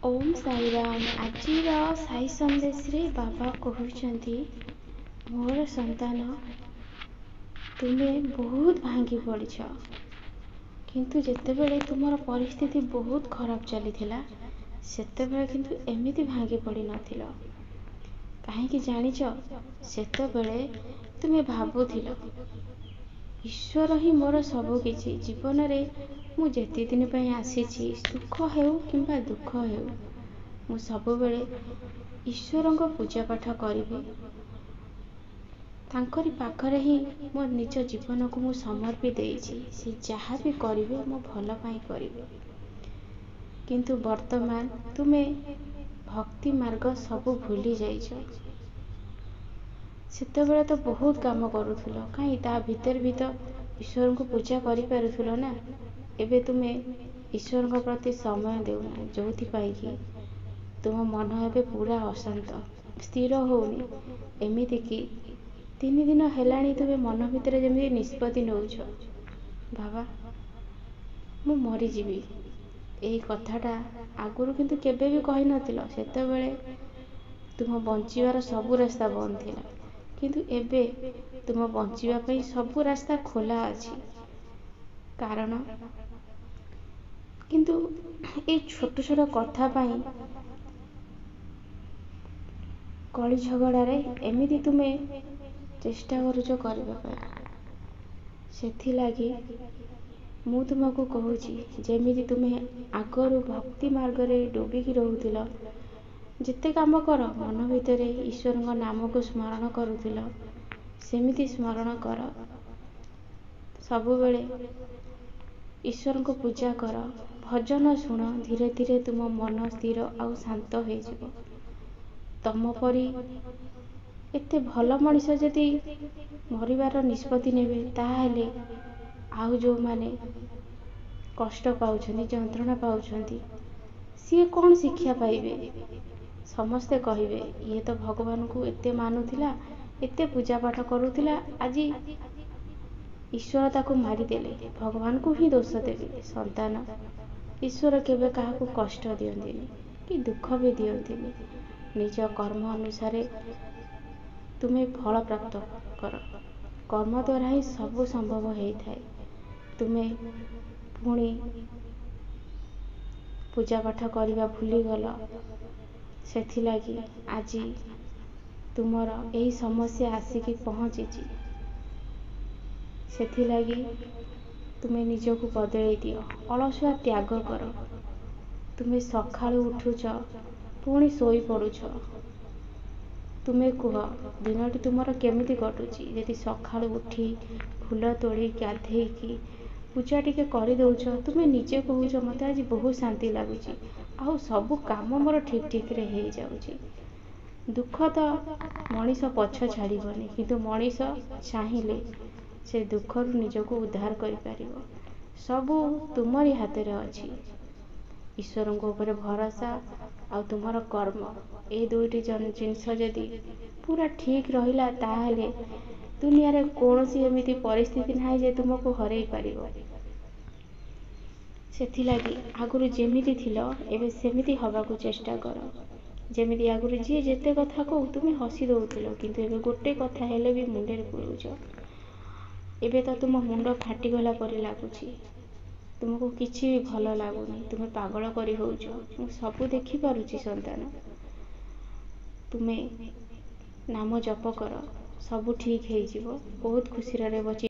ओम साईराम। आजिर साई संदेश रे बाबा कहते मोर संतान तुम्हें बहुत भांगी पड़छ, किंतु जेतेबेले तुमर परिस्थिति बहुत खराब चली सेतेबेले किंतु एमिति भांगी पड़ी नथिल। कहीं जानिच सेतेबेले तुम्हें भाबुथिल ईश्वर ही मोर सबु किछि। जीवन रे मु जेति दिन पई आसीछि सुख हेउ किंबा दुख हेउ मु सबु बेले ईश्वरंको पूजा पाठ करिबि। तांकरी पाखरे ही मो निज जीवन को मु समर्पी देइछि। से जहाँ भी करिवे मो भल पाई करिवे। किंतु वर्तमान तुम्हें भक्ति मार्ग सबु भूली जाइछ। सेतेबेले तो बहुत काम करूथुल, कहीं ता भीतर भीतर ईश्वर को पूजा करि पारुथुल ना। एबे तुम्हें ईश्वर को प्रति समय देउना, जोथि पाई कि तुम मन एबे पूरा अशांत, स्थिर होउनी। एमिति कि 3 दिन हेलाणी तुम्हें मन भितर जेमि निष्पत्ति नउछ, बाबा मु मरी जीवी। एही कथाटा आगुरु किंतु केबे भी कहि नथिल। सेतेबेले तुम बंचिवार सबु रास्ता बंद थिला, किंतु एबे तुम बंचिवा पई सबु रास्ता खोला अछि। कारण किंतु ए छोट छोट कथा पाई कली झगड़ा रे एमिति तुमे चेष्टा करूछ करबा पाई। सेथि लागी मु तुमको कहूची जेमिति तुमे आगरु भक्ति मार्ग रे डूबिकी रहुथिल, जेते काम कर मन भितरे ईश्वर नाम को स्मरण करुथिल सेमिति स्मरण कर। सबु बेले ईश्वर को पूजा कर, भजन शुण। धीरे धीरे तुम मन स्थिर आउ शांत हो जिवो। तम परी एते भल मनिष जदि मरिबार निष्पत्ति नेबे ताहेले आउ जो माने कष्ट पाउछन्ति, जंत्रणा पाउछन्ति, सिए कौन शिक्षा पाइबे? समस्ते कहिबे ये तो भगवान को एते मानुथिला, एते पूजा पाठ करुथिला, आजी ईश्वर ताको मारी देले। भगवान को ही दोष देबे। संतान ईश्वर केबे काहाकू कष्ट दियंतिनी कि दुख भी दियंतिनी। निज कर्म अनुसार तुम्हें फल प्राप्त कर। कर्म द्वारा ही सब संभव होता है। तुम्हें पुणी पूजा पाठ करवा भूलीगल, सेथिलागी आज तुमर यही समस्या आसिकी पहुँची। सेथिलागी तुम्हें निजको बदल दियो, अलसुआ त्याग कर। तुम्हें सकाळु उठुच पुणी सोई पड़ुछ। तुम्हें कह दिनटी तुमर केमिति कटुची। यदि सकाळु उठी फूल तोड़ी गाधेकी पूजा टिके कर दउछ, तुम्हें निजे कहूच मते आज बहुत शांति लगुची, आउ सबु काम मोर ठीक ठीक रे हो जाउची। दुख तो मनीष पछ छाड़बनी, किंतु मनीष चाहिए से दुख रु निजको उद्धार कर पारिबो। सबु तुमरी हाथ रे अछि। ईश्वर ऊपर भरोसा आ तुमर कर्म ए दुईटी जिनस जदि पूरा ठीक रहिला ताहेले दुनिया रे कोनोसी एमिति परिस्थिति नाही जे तुमको हरई पारिबो। सेथिलागी आगुरु जेमिति थिलो एबे सेमिति हबाकू चेष्टा कर। जेमिति आगुरु जी जेते कथा को तुमे हसी दउथिलो, किंतु एबे गोटे कथा हेले भी मुंडे रे पुरउछ। एबे तो तुम मुंड फाटी गला परी लागुची। तुमको किछि भी भल लागुनी, तुमे पागल करी होउछ। मु सबु देखि पारुची संतान। तुमे नाम जप कर, सबु ठीक हे जिवो। बहुत खुशी रे बची